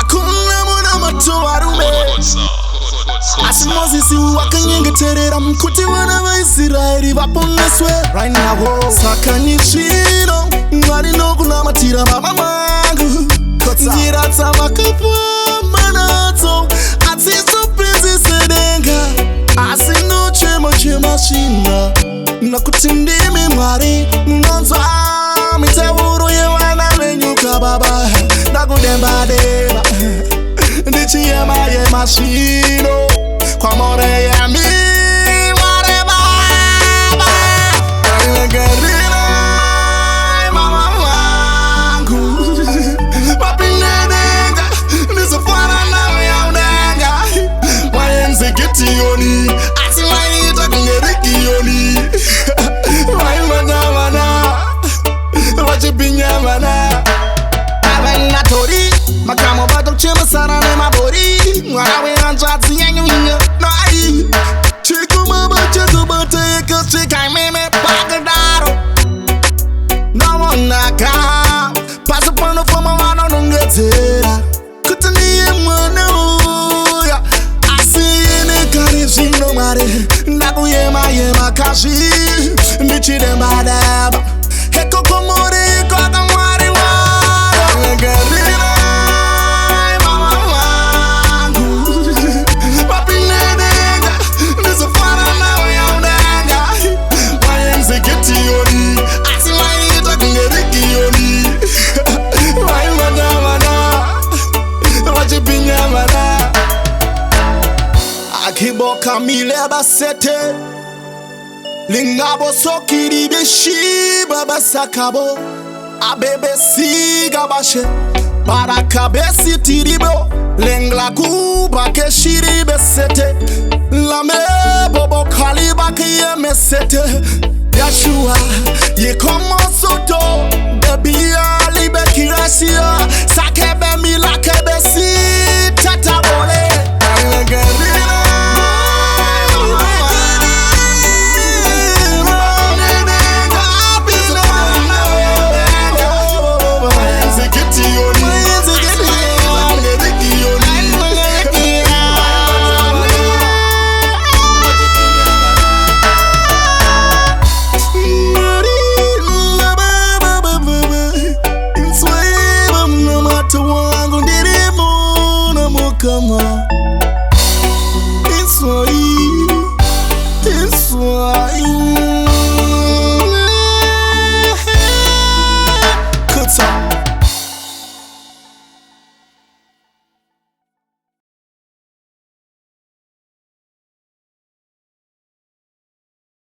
hakuna mwana matowarume asimozisi wakanyengeterera mkuti wana wa Israeli vaponeswe right now. Saka nichino mwari nokunamatira mama mangu nzira dzavakapamba nadzo adzizopinzisedenga asi nochema china nokuti ndimi Mwari munonzwa mitauro yevana venyuka baba ndakudemba-demba ndichiyema zvino kwamore yami Mwari baba ndinengerirai mama vangu vapindenenga ndizofana navo yaudenga waenzegetioni asi vaita kungerikiyoni vaimanyamana vachipinyamana avainatori makamo vatochemusana nemabori mwana wehanzvadzi yanyunya nai chikumaba chatobateka chikaimeme pakadaro ndavonaka pasi panofamba vanonongedzera kuti ndiye mwana uya asi ine kari zvino Mwari ndakuyema kazvi ndichidemba-demba hekokomoriko akamwari waro akiboka mileba sete lingabo sokiri beshiba basakabo abebesiga bashe barakabesi tiribo lengla kuba keshiri besete lamebo kaliba kiyemesete Yashua yekomosoto bebia libekirasia sakebe milakebesi tatabole come on.